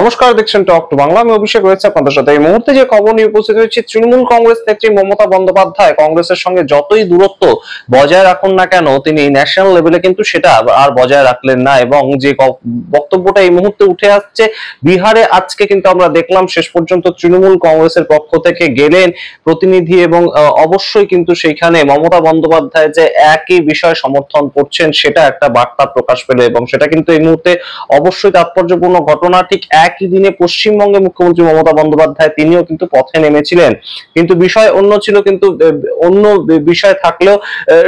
নমস্কার, দেখছেন talk to Bangla. আমি অভিষেক রয়েছে আপনাদের সাথে। এই মুহূর্তে যে খবর নিয়ে উপস্থিত হয়েছে, তৃণমূল কংগ্রেস নেত্রী মমতা বন্দ্যোপাধ্যায় কংগ্রেসের সঙ্গে যতই দূরত্ব বজায় রাখুন না কেন, তিনি ন্যাশনাল লেভেলে কিন্তু সেটা আর বজায় রাখলেন না। এবং যে বক্তব্যটা এই মুহূর্তে উঠে আসছে বিহারে, আজকে কিন্তু আমরা দেখলাম শেষ পর্যন্ত তৃণমূল কংগ্রেসের পক্ষ থেকে গেলেন প্রতিনিধি, এবং অবশ্যই কিন্তু সেইখানে মমতা বন্দ্যোপাধ্যায় যে একই বিষয় সমর্থন করছেন সেটা একটা বার্তা প্রকাশ পেল। এবং সেটা কিন্তু এই মুহূর্তে অবশ্যই তাৎপর্যপূর্ণ ঘটনা। ঠিক একই দিনে পশ্চিমবঙ্গে মুখ্যমন্ত্রী মমতা বন্দ্যোপাধ্যায় তিনিও কিন্তু পথে নেমেছিলেন, কিন্তু বিষয় অন্য ছিল। কিন্তু অন্য বিষয় থাকলেও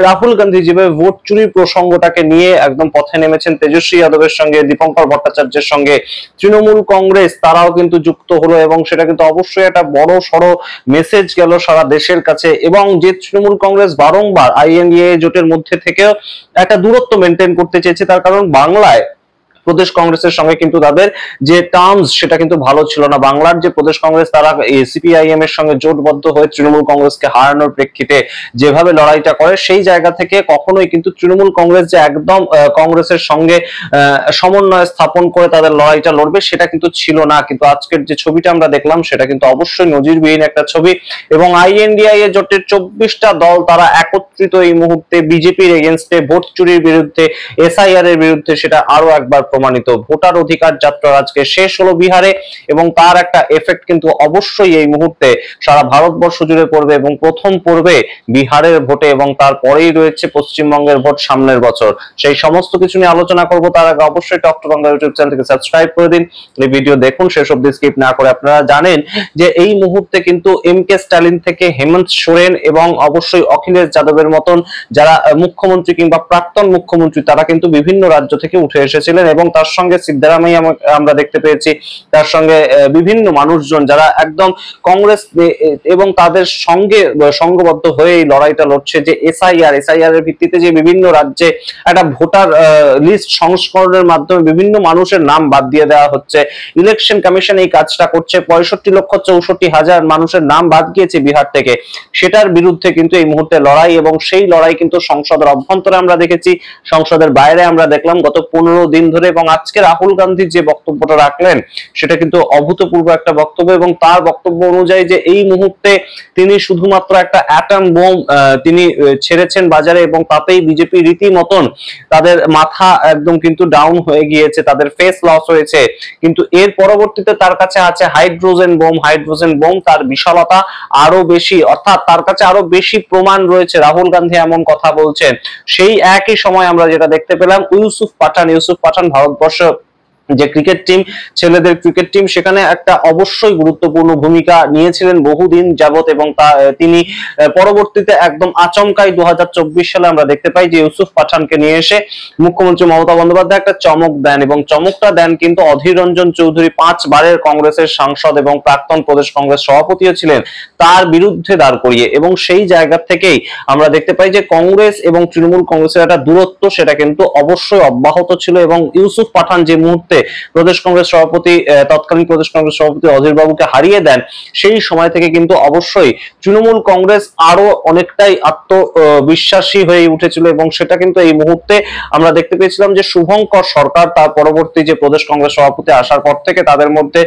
রাহুল গান্ধী যেভাবে ভোট চুরির প্রসঙ্গটাকে নিয়ে একদম পথে নেমেছেন, তেজস্বী যাদবের সঙ্গে, দীপঙ্কর ভট্টাচার্যের সঙ্গে তৃণমূল কংগ্রেস তারাও কিন্তু যুক্ত হলো। এবং সেটা কিন্তু অবশ্যই একটা বড় সড়ো মেসেজ গেল সারা দেশের কাছে। এবং যে তৃণমূল কংগ্রেস বারংবার আইএনডিএ জোটের মধ্যে থেকেও একটা দূরত্ব মেনটেন করতে চেয়েছে, তার কারণ বাংলায় প্রদেশ কংগ্রেসের সঙ্গে কিন্তু তাদের যে টার্মস সেটা কিন্তু ভালো ছিল না। বাংলার যে প্রদেশ কংগ্রেস তারা সিপিআইএম এর সঙ্গে জোটবদ্ধ হয়ে তৃণমূল কংগ্রেসকে হারানোর প্রেক্ষিতে যেভাবে লড়াইটা করে, সেই জায়গা থেকে কখনোই কিন্তু তৃণমূল কংগ্রেস যে একদম কংগ্রেসের সঙ্গে সমন্বয় স্থাপন করে তাদের লড়াইটা লড়বে সেটা কিন্তু ছিল না। কিন্তু আজকের যে ছবিটা আমরা দেখলাম সেটা কিন্তু অবশ্যই নজিরবিহীন একটা ছবি। এবং আইএনডিআই জোটের 24টা দল তারা একত্রিত এই মুহূর্তে বিজেপির এগেনস্টে, ভোট চুরির বিরুদ্ধে, এসআইআর এর বিরুদ্ধে, সেটা আরো একবার প্রমাণিত। ভোটার অধিকার যাত্রা আজকে শেষ হলো বিহারে, এবং তার একটা এফেক্ট কিন্তু অবশ্যই এই মুহূর্তে সারা ভারতবর্ষ জুড়ে পড়বে। এবং প্রথম পড়বে বিহারের ভোটে, এবং তারপরেই রয়েছে পশ্চিমবঙ্গের ভোট সামনের বছর। সেই সমস্ত কিছু নিয়ে আলোচনা করব। তার আগে অবশ্যই টক টু বাংলা ইউটিউব চ্যানেলকে সাবস্ক্রাইব করে দিন, এই ভিডিও দেখুন শেষ অবধি স্কিপ না করে। আপনারা জানেন যে এই মুহূর্তে কিন্তু এমকে স্ট্যালিন থেকে হেমন্ত সোরেন এবং অবশ্যই অখিলেশ যাদবের মতন যারা মুখ্যমন্ত্রী কিংবা প্রাক্তন মুখ্যমন্ত্রী, তারা কিন্তু বিভিন্ন রাজ্য থেকে উঠে এসেছিলেন। এবং তার সঙ্গে সিদ্ধারামাইয়া আমরা দেখতে পেয়েছি, তার সঙ্গে বিভিন্ন মানুষজন যারা একদম কংগ্রেস এবং তাদের সঙ্গে সংঘবদ্ধ হয়ে এই লড়াইটা লড়ছে যে এসআইআর এর ভিত্তিতে যে বিভিন্ন রাজ্যে একটা ভোটার লিস্ট সংস্করণের মাধ্যমে বিভিন্ন মানুষের নাম বাদ দিয়ে দেওয়া হচ্ছে। ইলেকশন কমিশন এই কাজটা করছে, 65,64,000 মানুষের নাম বাদ গিয়েছে বিহার থেকে। সেটার বিরুদ্ধে কিন্তু এই মুহূর্তে লড়াই, এবং সেই লড়াই কিন্তু সংসদের অভ্যন্তরে আমরা দেখেছি, সংসদের বাইরে আমরা দেখলাম গত 15 দিন ধরে। এবং আজকে রাহুল গান্ধী যে বক্তব্যটা রাখলেন সেটা কিন্তু অভূতপূর্ব একটা বক্তব্য। এবং তার বক্তব্য অনুযায়ী যে এই মুহূর্তে তিনি শুধুমাত্র একটা অ্যাটম বোম তিনি ছেড়েছেন বাজারে, এবং তাতেই বিজেপি রীতিমতন তাদের মাথা একদম কিন্তু ডাউন হয়ে গিয়েছে, তাদের ফেস লস হয়েছে। কিন্তু এর পরবর্তীতে তার কাছে আছে হাইড্রোজেন বোম, তার বিশালতা আরো বেশি, অর্থাৎ তার কাছে আরো বেশি প্রমাণ রয়েছে। রাহুল গান্ধী এমন কথা বলছেন। সেই একই সময় আমরা যেটা দেখতে পেলাম, ইউসুফ পাঠান ভারতবর্ষ যে ক্রিকেট টিম, ছেলেদের ক্রিকেট টিম, সেখানে একটা অবশ্যই গুরুত্বপূর্ণ ভূমিকা নিয়েছিলেন বহুদিন যাবত। এবং তিনি পরবর্তীতে একদম আচমকাই 2024 সালে আমরা দেখতে পাই যে ইউসুফ পাঠানকে নিয়ে এসে মুখ্যমন্ত্রী মমতা বন্দ্যোপাধ্যায় একটা চমক দেন। এবং চমকটা দেন কিন্তু অধীর রঞ্জন চৌধুরী, 5 বারের কংগ্রেসের সাংসদ এবং প্রাক্তন প্রদেশ কংগ্রেস সভাপতিও ছিলেন, তার বিরুদ্ধে দাঁড় করিয়ে। এবং সেই জায়গা থেকেই আমরা দেখতে পাই যে কংগ্রেস এবং তৃণমূল কংগ্রেসের একটা দূরত্ব সেটা কিন্তু অবশ্যই অব্যাহত ছিল। এবং ইউসুফ পাঠান যে মুহূর্তে প্রদেশ কংগ্রেস সভাপতি, তৎকালীন প্রদেশ কংগ্রেস সভাপতি অধীর বাবুকে হারিয়ে দেন, সেই সময় থেকে কিন্তু অবশ্যই তৃণমূল কংগ্রেস আরো অনেকটাই আত্মবিশ্বাসী হয়ে উঠেছিল। এবং সেটা কিন্তু এই মুহূর্তে আমরা দেখতে পেয়েছিলাম যে শুভঙ্কর সরকার, তার পরবর্তী যে প্রদেশ কংগ্রেস সভাপতি আসার পর থেকে তাদের মধ্যে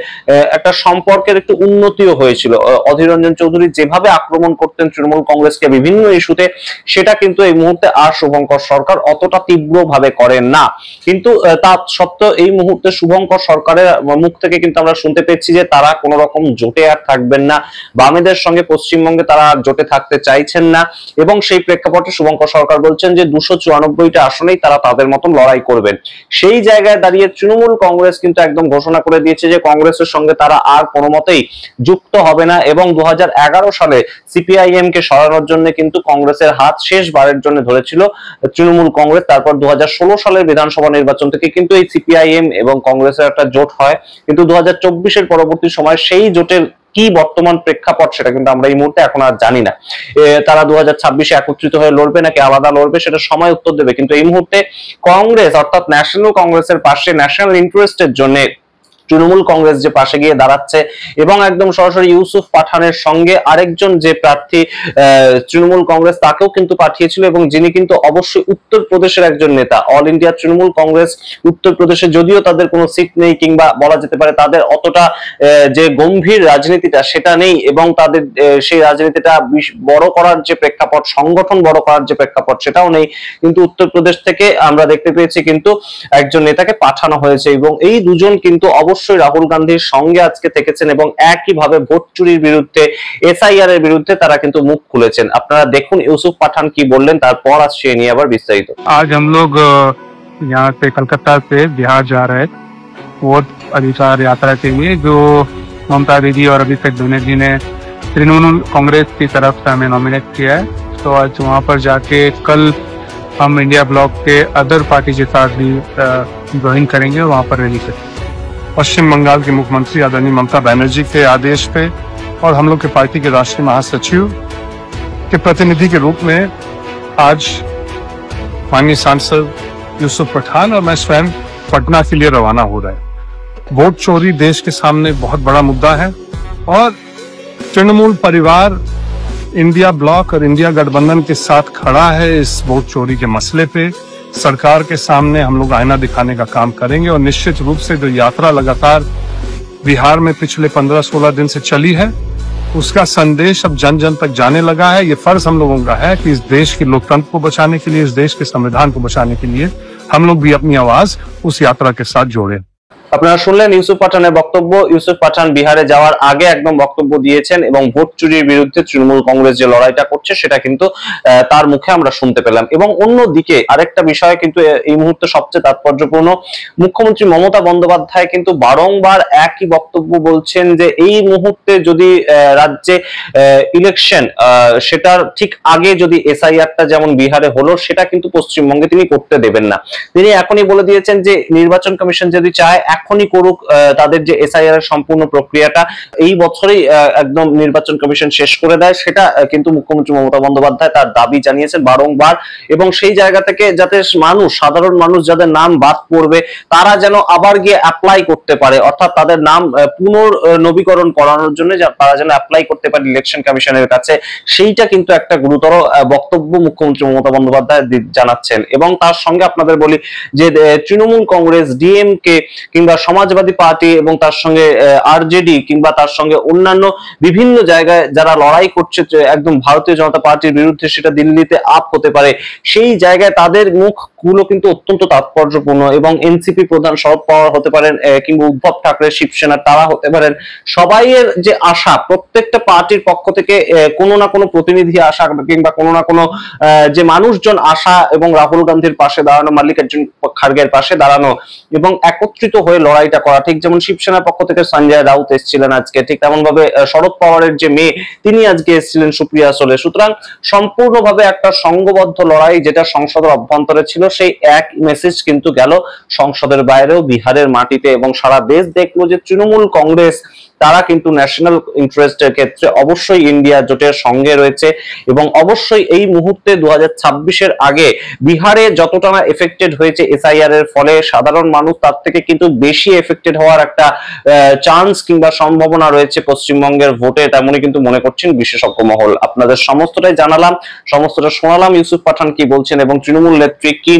একটা সম্পর্কের একটু উন্নতিও হয়েছিল। অধীর রঞ্জন চৌধুরী যেভাবে আক্রমণ করতেন তৃণমূল কংগ্রেসকে বিভিন্ন ইস্যুতে, সেটা কিন্তু এই মুহূর্তে আর শুভঙ্কর সরকার অতটা তীব্রভাবে করেন না। কিন্তু তা সত্ত্বেও এই মুহূর্তে শুভঙ্কর সরকারের মুখ থেকে কিন্তু আমরা শুনতে পেয়েছি যে তারা কোন রকম জোটে আর থাকবেন না, বামেদের সঙ্গে পশ্চিমবঙ্গে তারা জোটে থাকতে চাইছেন না। এবং সেই প্রেক্ষাপটে শুভঙ্কর সরকার বলছেন যে 294টা আসনেই তারা তাদের মতন লড়াই করবেন। সেই জায়গায় দাঁড়িয়ে তৃণমূল কংগ্রেস কিন্তু একদম ঘোষণা করে দিয়েছে যে কংগ্রেসের সঙ্গে তারা আর কোনো মতেই যুক্ত হবে না। এবং 2011 সালে সিপিআইএম কে সরানোর জন্য কিন্তু কংগ্রেসের হাত শেষবারের জন্য ধরেছিল তৃণমূল কংগ্রেস। তারপর 2016 সালের বিধানসভা নির্বাচন থেকে কিন্তু এই সিপিআইএম এবং কংগ্রেসের একটা জোট হয়। কিন্তু 2024-এর পরবর্তী সময় সেই জোটের কি বর্তমান প্রেক্ষাপট সেটা কিন্তু আমরা এই মুহূর্তে এখন আর জানি না। তারা 2026-এ একত্রিত হয়ে লড়বে নাকি আলাদা লড়বে সেটা সময় উত্তর দেবে। কিন্তু এই মুহূর্তে কংগ্রেস, অর্থাৎ ন্যাশনাল কংগ্রেসের পাশে ন্যাশনাল ইন্টারেস্টের জন্য তৃণমূল কংগ্রেস যে পাশে গিয়ে দাঁড়াচ্ছে এবং একদম সরাসরি ইউসুফ পাঠানের সঙ্গে আরেকজন যে প্রার্থী তৃণমূল কংগ্রেস তাকেও কিন্তু পাঠিয়েছিল এবং যিনি কিন্তু অবশ্যই উত্তরপ্রদেশের একজন নেতা। অল ইন্ডিয়া তৃণমূল কংগ্রেস উত্তরপ্রদেশে যদিও তাদের কোনো সিট নেই কিংবা বলা যেতে পারে তাদের অতটা যে গম্ভীর রাজনীতিটা সেটা নেই এবং তাদের সেই রাজনীতিটা বড় করার যে প্রেক্ষাপট, সংগঠন বড় করার যে প্রেক্ষাপট সেটাও নেই, কিন্তু উত্তরপ্রদেশ থেকে আমরা দেখতে পেয়েছি কিন্তু একজন নেতাকে পাঠানো হয়েছে এবং এই দুজন কিন্তু অবশ্যই রাহুল গান্ধীর সঙ্গে আজকে থেকেছেন এবং একইভাবে ভোট চুরির বিরুদ্ধে, এসআইআর এর বিরুদ্ধে তারা কিন্তু মুখ খুলেছেন। আপনারা দেখুন ইউসুফ পাঠান কি বললেন, তারপর আসছে নিয়ে আবার বিস্তারিত। आज हम लोग यहाँ से कलकत्ता से बिहार जा रहे हैं वोट अधिकार यात्रा के लिए, जो ममता दीदी और अभिषेक बनर्जी ने तृणमूल कांग्रेस की तरफ से हमें नॉमिनेट किया है। तो आज वहाँ पर जाके कल हम इंडिया ब्लॉक के अदर पार्टी के साथ भी ज्वाइन करेंगे, वहाँ पर रैली करेंगे। पश्चिम बंगाल के मुख्यमंत्री आदरणीय ममता बनर्जी के आदेश पे और हम लोग के पार्टी के राष्ट्रीय महासचिव के प्रतिनिधि के रूप में आज माननीय सांसद यूसुफ पठान और मैं स्वयं पटना के लिए रवाना हो रहे हैं। वोट चोरी देश के सामने बहुत बड़ा मुद्दा है और तृणमूल परिवार इंडिया ब्लॉक और इंडिया गठबंधन के साथ खड़ा है इस वोट चोरी के मसले पे। सरकार के सामने हम लोग आईना दिखाने का काम करेंगे और निश्चित रूप से जो यात्रा लगातार बिहार में पिछले 15-16 दिन से चली है उसका संदेश अब जन जन तक जाने लगा है। ये फर्ज हम लोगों का है कि इस देश के लोकतंत्र को बचाने के लिए, इस देश के संविधान को बचाने के लिए हम लोग भी अपनी आवाज उस यात्रा के साथ जोड़े। আপনারা শুনলেন ইউসুফ পাঠানের বক্তব্য। ইউসুফ পাঠান বিহারে যাওয়ার আগে একদম বক্তব্য দিয়েছেন এবং ভোট চুরির বিরুদ্ধে তৃণমূল কংগ্রেস যে লড়াইটা করছে সেটা কিন্তু তার মুখে আমরা শুনতে পেলাম। এবং অন্যদিকে আরেকটা বিষয় কিন্তু এই মুহূর্তে সবচেয়ে তাৎপর্যপূর্ণ, মুখ্যমন্ত্রী মমতা বন্দ্যোপাধ্যায় কিন্তু বারংবার একই বক্তব্য বলছেন যে এই মুহূর্তে যদি রাজ্যে ইলেকশন সেটার ঠিক আগে যদি এসআইআরটা যেমন বিহারে হলো সেটা কিন্তু পশ্চিমবঙ্গে তিনি করতে দেবেন না। তিনি এখনই বলে দিয়েছেন যে নির্বাচন কমিশন যদি চায় এখনই করুক তাদের যে এসআইআর এর সম্পূর্ণ প্রক্রিয়াটা এই বছরই একদম নির্বাচন কমিশন শেষ করে দেয়, সেটা কিন্তু মুখ্যমন্ত্রী মমতা বন্দ্যোপাধ্যায় তার দাবি জানিয়েছেন বারংবার। এবং সেই জায়গা থেকে যাতে মানুষ, সাধারণ মানুষ যাদের নাম বাদ পড়বে তারা যেন আবার গিয়ে অ্যাপ্লাই করতে পারে, অর্থাৎ তাদের নাম পুনর্নবীকরণ করানোর জন্য তারা যেন অ্যাপ্লাই করতে পারে ইলেকশন কমিশনের কাছে, সেইটা কিন্তু একটা গুরুতর বক্তব্য মুখ্যমন্ত্রী মমতা বন্দ্যোপাধ্যায় জানাচ্ছেন। এবং তার সঙ্গে আপনাদের বলি যে তৃণমূল কংগ্রেস, ডিএমকে কিংবা সমাজবাদী পার্টি এবং তার সঙ্গে আরজেডি কিংবা তার সঙ্গে অন্যান্য বিভিন্ন জায়গায় যারা লড়াই করছে একদম ভারতীয় জনতা পার্টির বিরুদ্ধে, সেটা দিল্লিতে আপ হতে পারে, সেই জায়গায় তাদের মুখগুলো কিন্তু অত্যন্ত তাৎপর্যপূর্ণ। এবং এনসিপি প্রধান শরদ পাওয়ার হতে পারেন কিংবা উদ্ধব ঠাকরে শিবসেনা তারা হতে পারেন, সবাইয়ের যে আশা, প্রত্যেকটা পার্টির পক্ষ থেকে কোনো না কোনো প্রতিনিধি আসা কিংবা কোনো না কোনো যে মানুষজন আসা এবং রাহুল গান্ধীর পাশে দাঁড়ানো, মাল্লিকার্জুন খাড়গের পাশে দাঁড়ানো এবং একত্রিত হয়ে লড়াইটা করা। ঠিক যেমন শিবসেনার পক্ষ থেকে সঞ্জয় রাউত এসেছিলেন আজকে, ঠিক তেমন ভাবে শরদ পাওয়ারের যে মেয়ে তিনি আজকে এসেছিলেন সুপ্রিয়া সোলে। সুতরাং সম্পূর্ণভাবে একটা সংঘবদ্ধ লড়াই যেটা সংসদের অভ্যন্তরে ছিল, সেই এক মেসেজ কিন্তু গেল সংসদের বাইরেও, বিহারের মাটিতে। এবং সারা দেশ দেখলো যে তৃণমূল কংগ্রেস তারা কিন্তু ন্যাশনাল ইন্টারেস্টের ক্ষেত্রে অবশ্যই ইন্ডিয়া জোটের সঙ্গে রয়েছে এবং অবশ্যই এই মুহূর্তে 2026-এর আগে বিহারে যতটা না এফেক্টেড হয়েছে এসআইআর এর ফলে সাধারণ মানুষ, তার থেকে কিন্তু বেশি এফেক্টেড হওয়ার একটা চান্স কিংবা সম্ভাবনা রয়েছে পশ্চিমবঙ্গের ভোটে, তেমনই কিন্তু মনে করছেন বিশেষজ্ঞ মহল। আপনাদের সমস্তটাই জানালাম, সমস্তটা শোনালাম ইউসুফ পাঠান কি বলছেন এবং তৃণমূল নেত্রী কি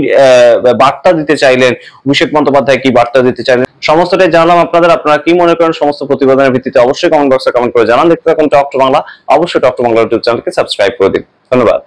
বার্তা দিতে চাইলেন, অভিষেক বন্দ্যোপাধ্যায় কি বার্তা দিতে চাইলেন, সমস্তটাই জানালাম আপনাদের। আপনারা কি মনে করেন সমস্ত প্রতিবেদনের ভিত্তিতে অবশ্যই কমেন্ট বক্সে কমেন্ট করে জানান। দেখতে থাকুন টক টু বাংলা, অবশ্যই টক টু বাংলা ইউটিউব চ্যানেলকে সাবস্ক্রাইব করে দিন। ধন্যবাদ।